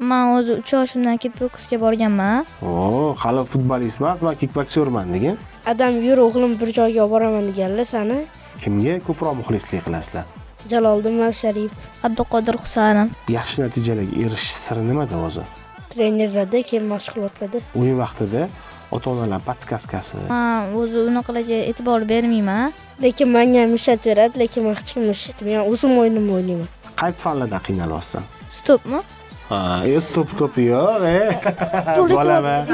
Men o'zi 3 yoshimdan kickboksga borganman. Hali futbolist emas, men kickbokserman degan. Adam yur o'g'lim bir joyga boraman deganlar sani. Kimga ko'proq muxlislik qilasizlar? Jaloliddin Masharipov. Abduqodir Husanov. Yaxshi natijalarga erishish siri nimada o'zi? Trenerlarda, keyin mashg'ulotlarda. O'yin vaqtida ota-onalar podskaskasi. Men o'zi unaqalarga e'tibor bermayman. Lekin menga mushat beradi, lekin men hech kimni eshitmayman. O'zim o'yinimni o'ynayman. Qaysi fanlarda qiynalyapsan? Stopmi? Stop yo'q, Bolaman.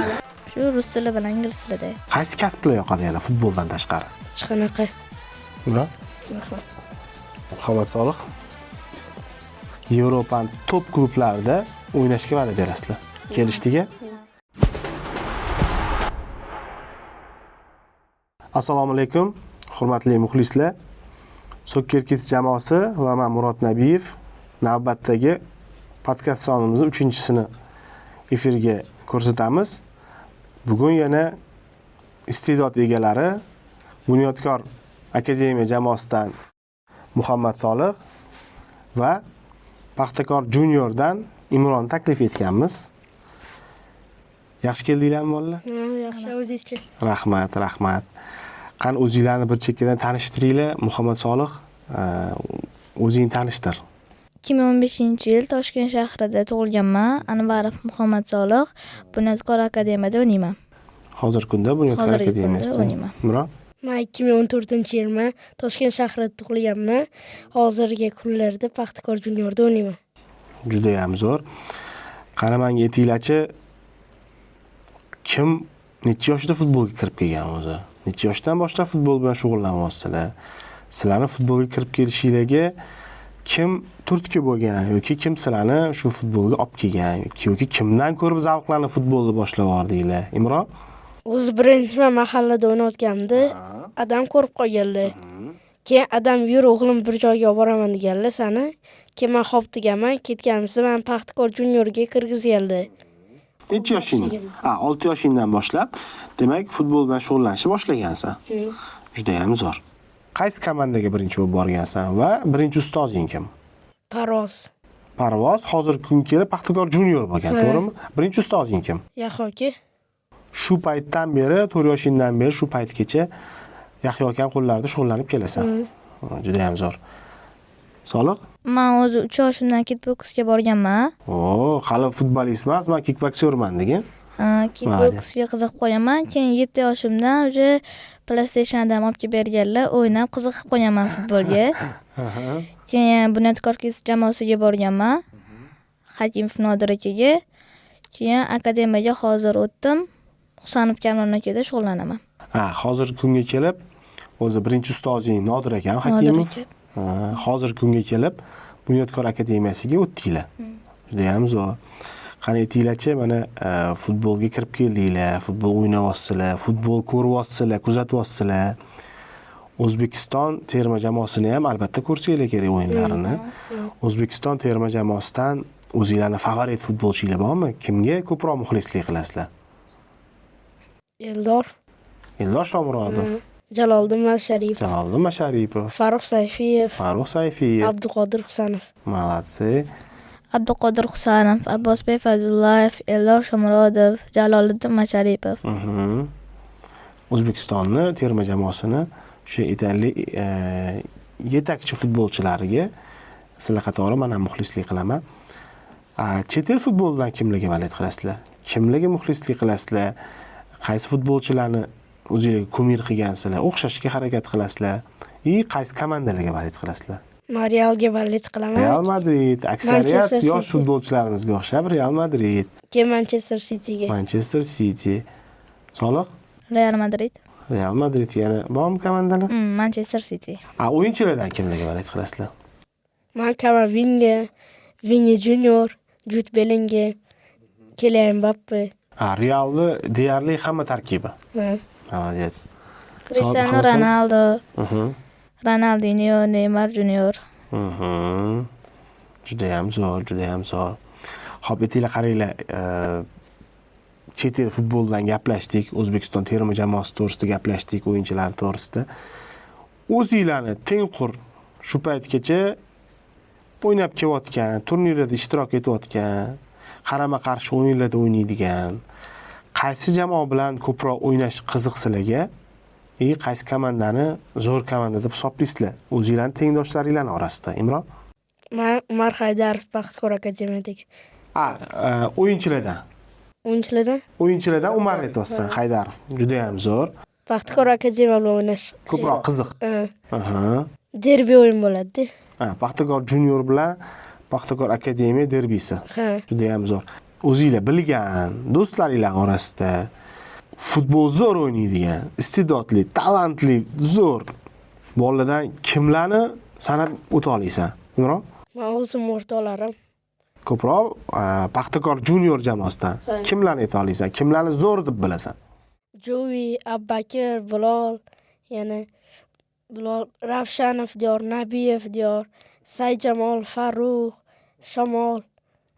Shu rus tili bilan ingliz tilida. Qaysi kasblar yoqadi yana futboldan tashqari? Hech qanaqa. Nima? Muhammad Solih. Yevropaning top klublarida o'ynashga va'da berasizlar. Kelishdiki? Assalomu alaykum, hurmatli muxlislar. Soccer Kids jamoasi va men Murod Nabiyev navbatdagi podkast sonimizning 3-sini efirga ko'rsatamiz. Bugun yana iste'dod egalari Bunyodkor akademiya jamoasidan Muhammad Solih va Paxtakor Juniordan Imron taklif etganmiz. Yaxshi keldinglarmi bolalar? Yaxshi, o'zingizchi. Rahmat. Qani o'zinglarni bir chekkadan tanishtiringlar. Muhammad Solih, o'zingni tanishtir. 2015-yil Toshkent shahrida tug'ilganman. Anvarov Muhammad Solih, Bunyodkor akademiyada o'ynayman. Hozirgi kunda Bunyodkor akademiyasida o'ynayman. Imron? Men 2014-yilman Toshkent shahrida tug'ilganman. Hozirgi kunlarda Paxtakor Juniorda o'ynayman. Juda ham zo'r. Qani menga aytinglarchi, kim necha yoshda futbolga kirib kelgan o'zi? Necha yoshdan boshlab futbol bilan shug'ullanyapsizlar? Sizlarni futbolga kirib kelishingizga kim turtki bo'lgan yoki kim sizlarni shu futbolga olib kelgan yoki kimdan ko'rib zavqlanib futbolni boshlab yordinglar? Imron? O'zi birinchi mahallada o'ynayotganimda adam ko'rib qolganlar. Keyin adam yur o'g'lim bir joyga boraman deganlar sani. Keyin men xo'p deganman, ketganimizda men Paxtakor Juniorga kirgizganlar. Necha yoshing? 6 yoshingdan boshlab, demak, futbol bilan shug'ullanishni boshlagansan. Juda ham zo'r. Qaysi komandaga birinchi bo'lib borgansan va birinchi ustozing kim? Parvoz hozirgi kunga kelib Paxtakor Junior bo'lgan, to'g'rimi? Birinchi ustozing kim? Yahyo aka. Shu paytdan beri, 4 yoshingdan beri shu paytgacha Yahyo aka qo'llarida shug'ullanib kelasan. Juda ham zo'r. Solih? Men o'zi 3 yoshimdan kickboksga borganman. Hali futbolist emas, men kickbokserman degan. Kickboksga qiziqib qolganman. Keyin 7 yoshimdan уже PlayStation'dan olib kelib berganlar, o'ynab qiziqib qolganman futbolga. Keyin Bunyodkor jamoasiga borganman. Hakimov Nodir akaga. Keyin akademiyaga hozir o'tdim. Husanov Kamron akada shug'ullanaman. Hozirgi kunga kelib o'zi birinchi ustozing Nodir aka, Hakimov. Hozirgi kunga kelib Bunyodkor akademiyasiga o'tdinglar. Juda ham zo'r. Qani aytinglarchi, mana futbolga kirib keldinglar, futbol o'ynayapsizlar, futbol ko'ryapsizlar, kuzatyapsizlar. O'zbekiston terma jamoasini ham albatta ko'rsanglar kerak o'yinlarini. O'zbekiston terma jamoasidan o'zingizlarning favorit futbolchilar bormi? Kimga ko'proq muxlislik qilasizlar? Eldor Shomurodov. Jaloliddin Masharipov. Farruh Sayfiyev. Abduqodir Husanov. Молодцы. Abduqodir Husanov, Abbosbek Fazlullayev, Eldor Shomurodov, Jaloliddin Masharipov. O'zbekistonni terma jamoasini o'sha yetarli yetakchi futbolchilariga sizlar qatori men ham muxlislik qilaman. Chet el futbolidan kimlarga valid qilasizlar? Kimlarga muxlislik qilasizlar? Qaysi futbolchilarni o'zingizga kumir qilgansizlar? O'xshashga harakat qilasizlar? Qaysi komandalarga valid qilasizlar? Realga valid qilaman. Real Madrid, aksariyat yosh futbolchilarimizga o'xshab Real Madrid. Keyin Manchester City. Solih? Real Madrid yana bormi komandalar? Manchester City. O'yinchilardan kimlarga valid qilasizlar? Men Kamavinga, Vini Junior, Jude Bellingham, Kylian Mbappe. Realni deyarli hamma tarkibi. Молодец. Cristiano Ronaldo. Ronaldinho, Neymar Junior. Juda ham zo'r. Xo'p, aytinglar, qaranglar, chet el futbolidan gaplashdik, O'zbekiston terma jamoasi to'g'risida gaplashdik, o'yinchilar to'g'risida. O'zingizlarni tengqur shu paytgacha o'ynab kelayotgan, turnirlarda ishtirok etayotgan qarama-qarshi o'yinlarda o'ynaydigan, qaysi jamoa bilan ko'proq o'ynash qiziq sizlarga? Qaysi komandani zo'r komanda deb hisoblaysizlar? O'zingizlarning tengdoshlaringlar orasida, Imron? Men Umar Haydarov Paxtakor akademiyadagi. O'yinchilardan. O'yinchilardan Umar aytyapsan, Haydarov. Juda ham zo'r. Paxtakor akademiya bilan o'ynash Ko'proq qiziq. Derbi o'yin bo'ladi. Paxtakor junior bilan Paxtakor akademiya derbisi. Juda ham zo'r. O'zingizlar bilgan do'stlaringlar orasida futbol zo'r o'ynaydigan, iste'dodli, talantli, zo'r bolalardan kimlarni sanab o'ta olaysan, Imron? Men o'zim o'rtoqlarim. Ko'proq Paxtakor junior jamoasidan kimlarni ayta olaysan? Kimlarni zo'r deb bilasan? Jovi, Abbakir, Bilol, yana Bilol Ravshanov diyor, Nabiyev diyor, Saidjamol, Farruh, Shamol,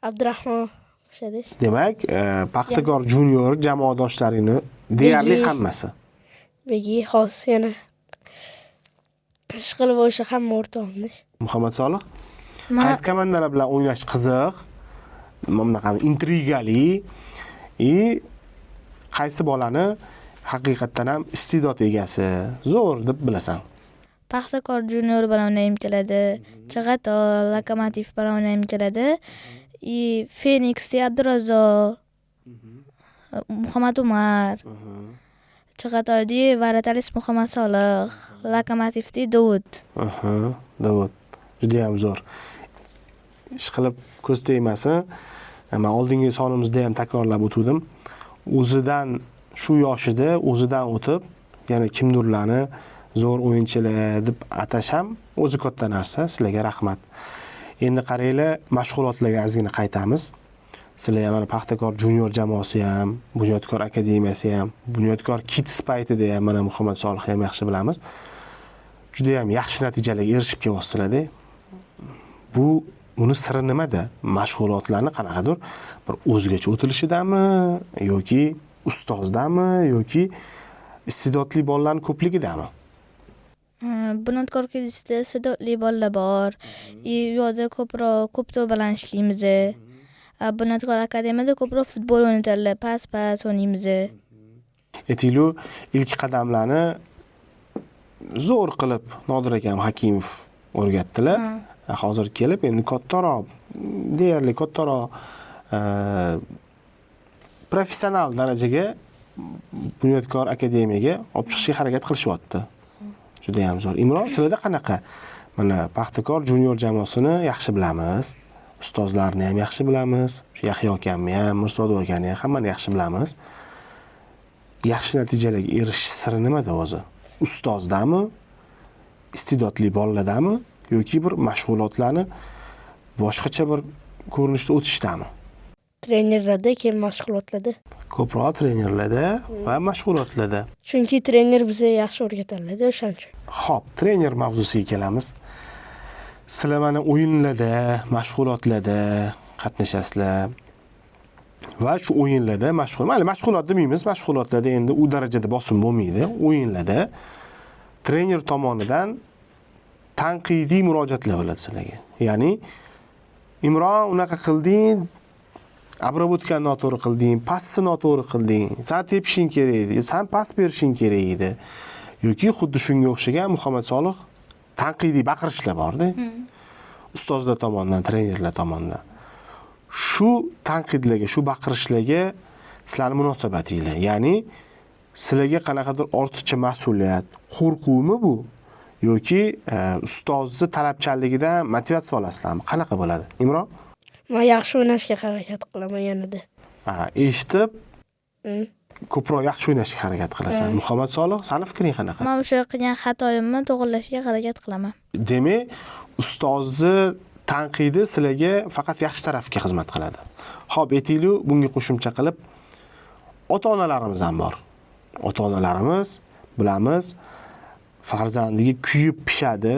Abdurahmon o'shadish. Demak, Paxtakor junior jamoadoshlaringni deyarli hammasi. Begi xos yana ishqilib o'sha hamma o'rtoqmiz. Muhammad Solih, qaysi komandalar bilan o'ynash qiziq, bunaqa intrigali, qaysi bolani haqiqatdan ham iste'dod egasi, zo'r deb bilasan? Paxtakor junior bilan o'ynagim keladi. Chig'atoy, Lokomotiv bilan o'ynagim keladi. Phoenix Abdurazzo, Muhammad Umar, Chig'atoyda Varatalis Muhammad Solih, Lokomotivda Dovud. Dovud. Juda ham zo'r. Ishqilib ko'z tegmasin. Men oldingi sonimizda ham takrorlab o'tdim. O'zidan shu yoshida o'zidan o'tib, yana kimdirlarni zo'r o'yinchilar deb atash ham o'zi katta narsa. Sizlarga rahmat. Endi qaranglar, mashg'ulotlarga ozgina qaytamiz. Sizlar ham Paxtakor junior jamoasi ham, Bunyodkor akademiyasi ham, Bunyodkor Kids paytida ham mana Muhammad Solih ham yaxshi bilamiz. Juda ham yaxshi natijalarga erishib kelyapsizlar-da. Buni siri nimada? Mashg'ulotlarni qanaqadir bir o'zgacha o'tilishidami yoki ustozdami yoki iste'dodli bolalarning ko'pligidami? Bunyodkor Kidsda iste'dodli bolalar bor. U yoqda ko'p bilan ishlaymiz. Bunyodkor akademiyada ko'proq futbol o'ynaydilar, pas o'ynaymiz. Aytinglar, ilk qadamlarni zo'r qilib Nodir akam Hakimov o'rgatdilar. Hozir kelib endi deyarli kattaroq professional darajaga Bunyodkor akademiyaga olib chiqishga harakat qilishyapti. Juda ham zo'r. Imron, sizlarda qanaqa? Mana Paxtakor junior jamoasini yaxshi bilamiz. Ustozlarni ham yaxshi bilamiz. Shu Yahyo akamni ham, Mirsodov akani ham hammani yaxshi bilamiz. Yaxshi natijalarga erishish siri nimada o'zi? Ustozdami? Iste'dodli bolalardami? Yoki bir mashg'ulotlarni boshqacha bir ko'rinishda o'tishdami? Trenerlarda, keyin mashg'ulotlarda. Ko'proq trenerlarda va mashg'ulotlarda. Chunki trener bizga yaxshi o'rgatadi, o'shaning uchun. Xo'p, trener mavzusiga kelamiz. Sizlar mana o'yinlarda, mashg'ulotlarda qatnashasizlar. Va shu o'yinlarda mashg'ulot demaymiz, mashg'ulotlarda endi u darajada bosim bo'lmaydi. O'yinlarda trener tomonidan tanqidiy murojaatlar bo'ladi sizlarga. Ya'ni Imron unaqa qilding, obработкani noto'g'ri qilding, pasni noto'g'ri qilding, sen tepishing kerak edi, sen pas berishing kerak edi. Yoki xuddi shunga o'xshagan Muhammad Solih tanqidiy baqirishlar bor-da. Ustozlar tomonidan, trenerlar tomonidan. Shu tanqidlarga, shu baqirishlarga sizlarning munosabatinglar, ya'ni sizlarga qanaqadir ortiqcha mas'uliyat, qo'rquvmi bu? Yoki ustozni talabchanligidan motivatsiya olasizlarmi? Qanaqa bo'ladi? Imron? Men yaxshi o'ynashga harakat qilaman yanada. Eshitib, ko'proq yaxshi o'ynashga harakat qilasan. Muhammad Solih, seni fikring qanaqa? Men o'sha qilgan xatoyimni to'g'rilashga harakat qilaman. Demak, ustozni tanqidi sizlarga faqat yaxshi tarafga xizmat qiladi. Xo'p, aytaylik, bunga qo'shimcha qilib ota-onalarimiz ham bor. Ota-onalarimiz bilamiz, farzandiga kuyib pishadi,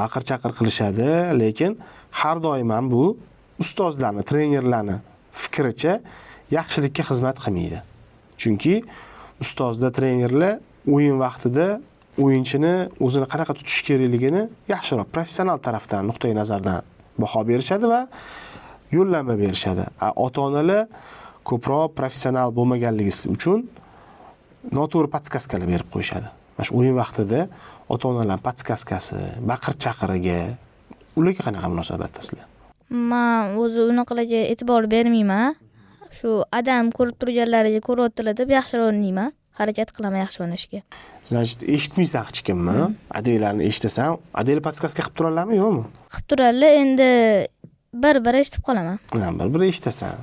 baqir-chaqir qilishadi, lekin har doim ham bu ustozlarni, trenerlarni fikricha yaxshilikka xizmat qilmaydi. Chunki ustozlar, trenerlar o'yin vaqtida o'yinchini o'zini qanaqa tutish kerakligini yaxshiroq professional tarafdan, nuqtai nazardan baho berishadi va yo'llanma berishadi. Ota-onalar ko'proq professional bo'lmaganligi uchun noto'g'ri podskaskalar berib qo'yishadi. Mana shu o'yin vaqtida ota-onalar podskaskasi, baqir-chaqiriga ularga qanaqa munosabatdasizlar? Men o'zi unaqalarga e'tibor bermayman. Shu adam ko'rib turganlariga ko'ryaptilar deb yaxshi o'ynayman. Harakat qilaman yaxshi o'ynashga. Значит, eshitmaysan hech kimmi? Adanglarni eshitasan, adanglar podskaska qilib turarlarmi, yo'qmi? Qilib turarlar, endi bir eshitib qolaman. Bir eshitasan.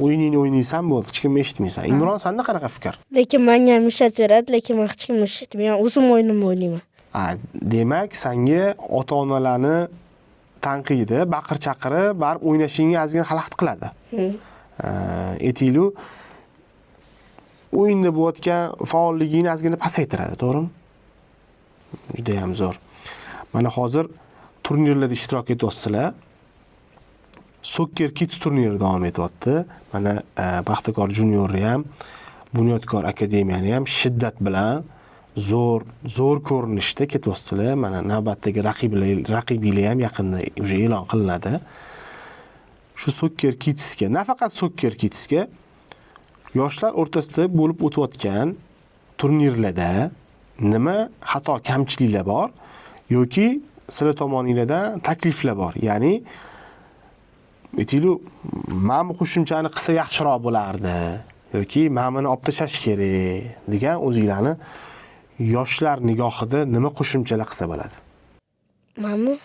O'yiningni o'ynaysan bo'ldi, hech kimni eshitmaysan. Imron, senda qanaqa fikr? Lekin menga ham ishlatib beradi, lekin men hech kimni eshitmayman. O'zim o'yinimni o'ynayman. Demak, senga ota-onalarni tanqidi, baqir-chaqiri barib o'ynashingga ozgina xalaqit qiladi. Aytaylik, o'yinda bo'layotgan faolligingni ozgina pasaytiradi, to'g'rimi? Juda ham zo'r. Mana hozir turnirlarda ishtirok etyapsizlar. Soccer Kids turniri davom etyapti. Mana Baxtakor juniorni ham, Bunyodkor akademiyani ham shiddat bilan zo'r ko'rinishda ketyapsizlar. Mana navbatdagi raqibinglar ham yaqinda уже e'lon qilinadi. Shu Soccer Kidsga, nafaqat Soccer Kidsga, yoshlar o'rtasida bo'lib o'tayotgan turnirlarda nima xato kamchiliklar bor yoki sizlar tomoningizdan takliflar bor? Ya'ni aytaylik, men bu qo'shimchani qilsa yaxshiroq bo'lardi yoki men buni olib tashlash kerak degan o'zingizlarni yoshlar nigohida nima qo'shimchalar qilsa bo'ladi? Menmi?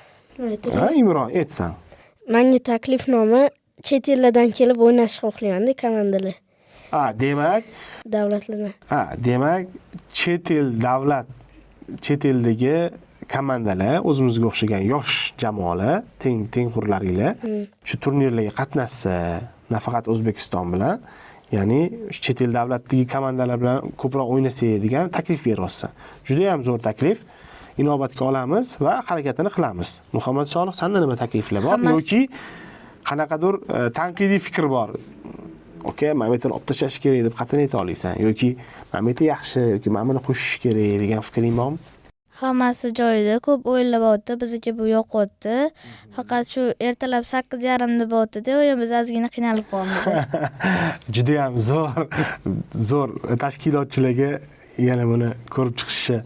Imron, aytsan. Menga taklifnoma chet ellardan kelib o'ynashni xohlayman-da komandalar. Demak, Davlatlardan. Demak, chet eldagi komandalar, o'zimizga o'xshagan yosh jamoalar, tengqurlaringlar shu turnirlarga qatnashsa, nafaqat O'zbekiston bilan, ya'ni chet el davlatdagi komandalar bilan ko'proq o'ynasak degan taklif beryapsan. Juda ham zo'r taklif. Inobatga olamiz va harakatini qilamiz. Muhammad Solih, senda nima takliflar bor yoki qanaqadir tanqidiy fikr bor? Mametni olib tashlash kerak deb qat'iy ayta olasan yoki Mameti yaxshi yoki mana buni qo'shish kerak degan fikring bormi? Hammasi joyida, ko'p o'yinlar bizga bu yo'qotdi. Faqat shu ertalab 8:30da bo'ldi-da, o'yin biz ozgina qiynalib qolamiz. Juda ham zo'r tashkilotchilarga yana buni ko'rib chiqishni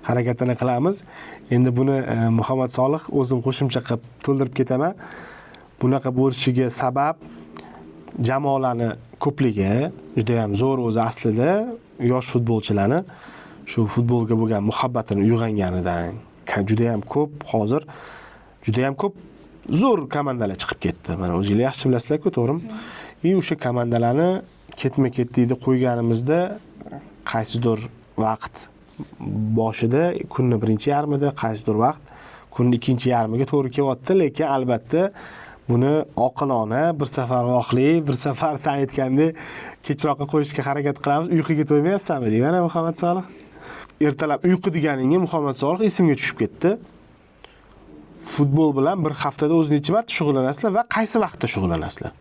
harakatini qilamiz. Endi buni Muhammad Solih o'zim qo'shimcha qilib to'ldirib ketaman. Bunaqa bo'lishiga sabab jamoalarni ko'pligi, juda ham zo'r o'zi aslida yosh futbolchilarni shu futbolga bo'lgan muhabbatini uyg'onganidan juda ham ko'p hozir juda ham ko'p zo'r komandalar chiqib ketdi. Mana o'zingizlar yaxshi bilasizlar-ku, to'g'rimi? O'sha komandalarni ketma-ketlikda qo'yganimizda qaysidir vaqt boshida kunni birinchi yarmida, qaysidir vaqt kunni ikkinchi yarmiga to'g'ri kelyapti, lekin albatta buni oqilona bir safar voqli, bir safar sen aytgandek kechroqqa qo'yishga harakat qilamiz. Uyquga to'ymayapsanmi deyman Muhammad Solih. Ertalab uyqu deganingga Muhammad Solih esimga tushib ketdi. Futbol bilan bir haftada o'z necha marta shug'ullanasizlar va qaysi vaqtda shug'ullanasizlar?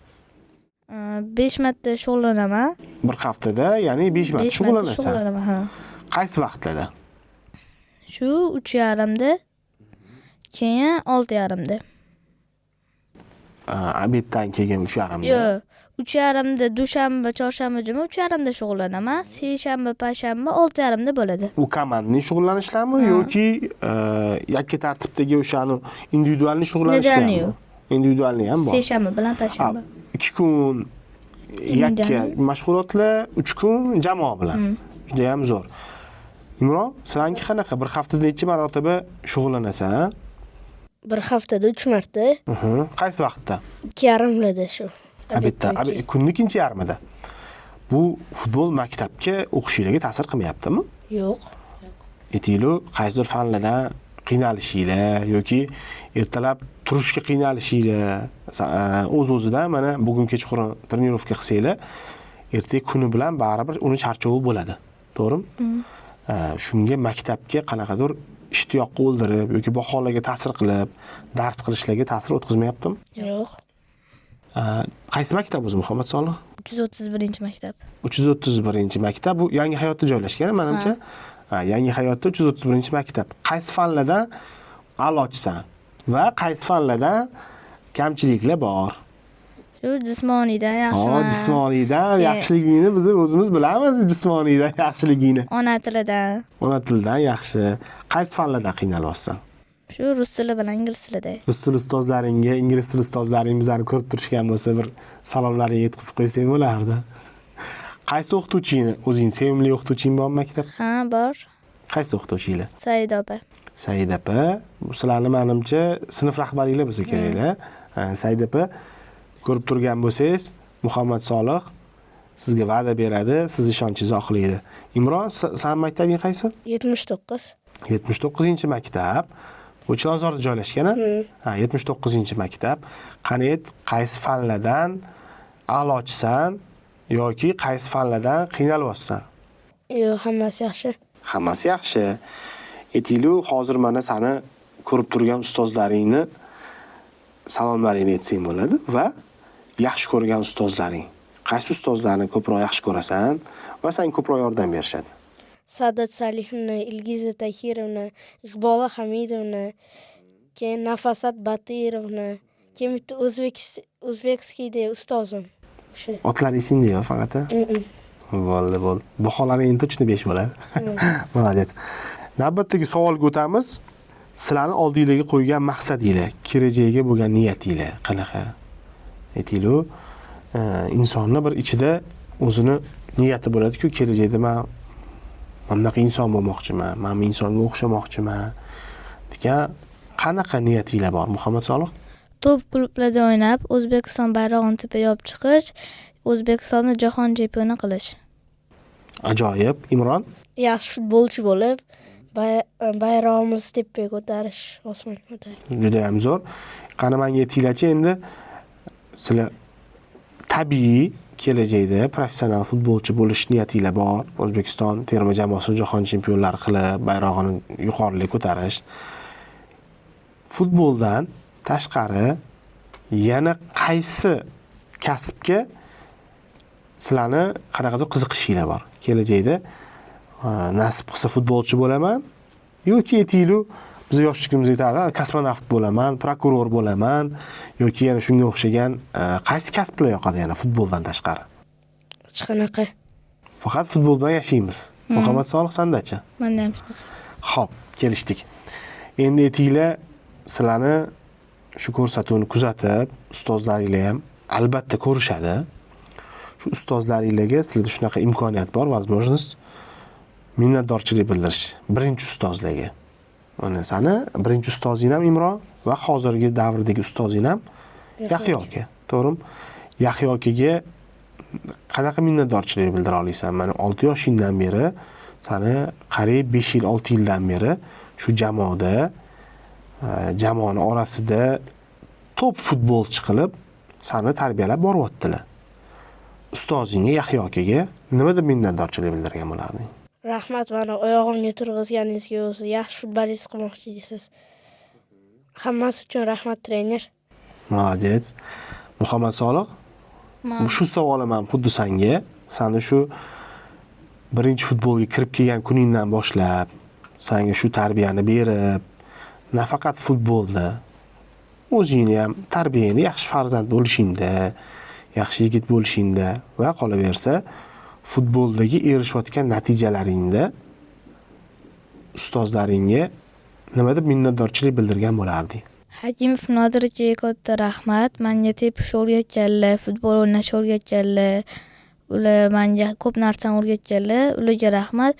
5 marta shug'ullanaman. Bir haftada, ya'ni 5 marta shug'ullanasan. Ha. Qaysi vaqtlarda? Shu 3:30da, keyin 6:30da. Obeddan keyin 3:30da. Yo'q, 3:30da dushanba, chorshanba, juma 3:30da shug'ullanaman. Seshanba, payshanba 6:30da bo'ladi. U komandaning shug'ullanishlarmi yoki yakka tartibdagi o'shani individualni shug'ullanishlarmi? Individualni ham bor. Seshanba bilan payshanba. 2 kun yakka mashg'ulotlar, 3 kun jamoa bilan. Juda ham zo'r. Imron, sizlarga qanaqa bir haftada necha marotaba shug'ullanasan? Bir haftada 3 marta. Qaysi vaqtda? 2:30da shu. Albatta, kunning ikkinchi yarmida. Bu futbol maktabga o'qishingizga ta'sir qilmayaptimi? Yo'q. Aytaylik, qaysidir fanlardan qiynalishinglar yoki ertalab turishga qiynalishinglar o'z-o'zidan mana bugun kechqurun trenirovka qilsanglar, ertaga kuni bilan baribir uni charchovi bo'ladi. To'g'rimi? Shunga maktabga qanaqadir ishtiyoqni o'ldirib yoki baholarga ta'sir qilib, dars qilishlarga ta'sir o'tkazmayaptimi? Yo'q. Qaysi maktab o'zi Muhammad Solih? 331-maktab. 331-maktab bu Yangi hayotda joylashgan, menimcha. Yangi hayotda 331-maktab. Qaysi fanlardan a'lochisan va qaysi fanlardan kamchiliklar bor? Shu jismoniydan yaxshiman. Jismoniydan Keyin- yaxshiligingni biz o'zimiz bilamiz, jismoniydan yaxshiligingni. Ona tilidan. Ona tildan yaxshi. Qaysi fanlardan qiynalyapsan? Shu rus tili bilan ingliz tilida. Rus tili ustozlaringga, ingliz tili ustozlaring bizlarni ko'rib turishgan bo'lsa, bir salomlaringni yetkazib qo'ysang bo'lardi. Qaysi o'qituvchingni, o'zing sevimli o'qituvching bormi maktabda? Ha, bor. Qaysi o'qituvchinglar? Saida opa. Said opa, sizlarni menimcha sinf rahbariylar bo'lsa keraklar. Said opa ko'rib turgan bo'lsangiz, Muhammad Solih sizga va'da beradi, siz ishonchingizni oqlaydi. Imron, sen maktabing qaysi? 79. 79-maktab. Bu Chilonzorda joylashgan-a? Ha, 79-maktab. Qani, qaysi fanlardan a'lochisan yoki qaysi fanlardan qiynalyapsan? Yo'q, hammasi yaxshi. Hammasi yaxshi. Aytaylik, hozir mana seni ko'rib turgan ustozlaringni salomlaringni aytsang bo'ladi va yaxshi ko'rgan ustozlaring. Qaysi ustozlarni ko'proq yaxshi ko'rasan va senga ko'proq yordam berishadi? Sadat Salihovna, Ilgiza Tahirovna, Iqbola Hamidovna, keyin Nafasat Batirovna, keyin bitta o'zbekskiyda ustozim. O'sha. Otlar esingda faqat. Bo'ldi. Baholaring endi точно 5 bo'ladi. Молодец. Navbatdagi savolga o'tamiz. Sizlarni oldingizga qo'ygan maqsadinglar, kelajagiga bo'lgan niyatinglar qanaqa? Aytaylik, insonni bir ichida o'zini niyati bo'ladi-ku, kelajakda men bunaqa inson bo'lmoqchiman, men bu insonga o'xshamoqchiman degan qanaqa niyatinglar bor, Muhammad Solih? Top klublarda o'ynab, O'zbekiston bayrog'ini tepaga olib chiqish, O'zbekistonni jahon chempioni qilish. Ajoyib. Imron? Yaxshi futbolchi bo'lib, bayrog'imizni tepaga ko'tarish, osmonga ko'tarish. Juda ham zo'r. Qani menga aytinglarchi, endi sizlar tabiiy kelajakda professional futbolchi bo'lish niyatinglar bor. O'zbekiston terma jamoasini jahon chempionlari qilib, bayrog'ini yuqoriga ko'tarish. Futboldan tashqari yana qaysi kasbga sizlarni qanaqadir qiziqishinglar bor? Kelajakda nasib qilsa futbolchi bo'laman yoki aytaylik, biz yoshligimizda aytardik, kosmonavt bo'laman, prokuror bo'laman yoki yana shunga o'xshagan qaysi kasblar yoqadi yana futboldan tashqari? Hech qanaqa. Faqat futbol bilan yashaymiz. Muhammad Solih, sandachi? Menda ham shunaqa. Xo'p, kelishdik. Endi aytinglar, sizlarni shu ko'rsatuvni kuzatib, ustozlaringlar ham albatta ko'rishadi. Shu ustozlaringlarga sizlarda shunaqa imkoniyat bor, возможность minnatdorchilik bildirish. Birinchi ustozlarga. Mana seni birinchi ustozing ham Imron va hozirgi davrdagi ustozing ham Yahyo aka. To'g'rimi? Yahyo akaga qanaqa minnatdorchilik bildira olasan? Mana 6 yoshingdan beri, seni qariyb 5 yil, 6 yildan beri shu jamoada, jamoani orasida top futbolchi qilib seni tarbiyalab boryaptilar. Ustozingga Yahyo akaga nimada minnatdorchilik bildirgan bo'larding? Rahmat, meni oyog'imga turg'izganingizga o'zi yaxshi futbolist qilmoqchi deysiz. Hammasi uchun rahmat, trener. Молодец. Muhammad Solih, shu savolim ham xuddi senga, seni shu birinchi futbolga kirib kelgan kuningdan boshlab, senga shu tarbiyani berib, nafaqat futbolda, o'zingni ham tarbiyangni yaxshi farzand bo'lishingda, yaxshi yigit bo'lishingda va qolaversa, futboldagi erishayotgan natijalaringda ustozlaringga nimada minnatdorchilik bildirgan bo'larding? Hakimov Nodir akaga katta rahmat. Menga tepish o'rgatganlar, futbol o'ynash o'rgatganlar. Ular menga ko'p narsani o'rgatganlar. Ularga rahmat.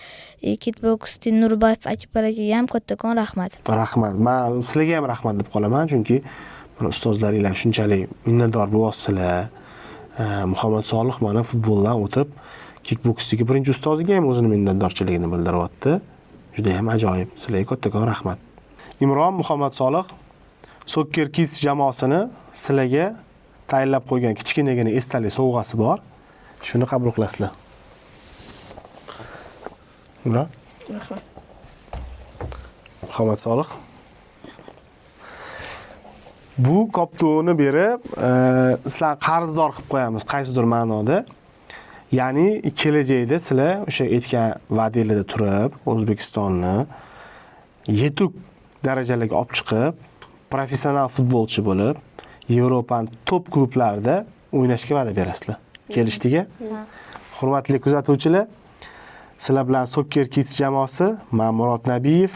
Kitboksdan Nurbayev akaga ham kattakon rahmat. Rahmat. Men sizlarga ham rahmat deb qolaman, chunki mana ustozlaringlar shunchalik minnatdor bo'lasizlar. Muhammad Solih mana futboldan o'tib kickboksdagi birinchi ustoziga ham o'zini minnatdorchiligini bildiryapti. Juda ham ajoyib. Sizlarga kattakon rahmat. Imron, Muhammad Solih, Soccer Kids jamoasini sizlarga tayyorlab qo'ygan kichkinagina esdalik sovg'asi bor. Shuni qabul qilasizlar. Imron? Rahmat. Muhammad Solih. Bu koptovni berib, sizlar qarzdor qilib qo'yamiz qaysidir ma'noda. Ya'ni kelajakda sizlar o'sha aytgan va'dalarda turib, O'zbekistonni yetuk darajalarga olib chiqib, professional futbolchi bo'lib, Yevropaning top klublarida o'ynashga va'da berasizlar. Kelishdiki. Hurmatli kuzatuvchilar, sizlar bilan Soccer Kids jamoasi, men Murod Nabiyev,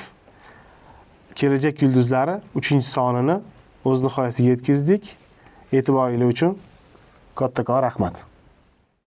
kelajak yulduzlari 3-sonini o'z nihoyasiga yetkazdik. E'tiboringiz uchun kattakon rahmat.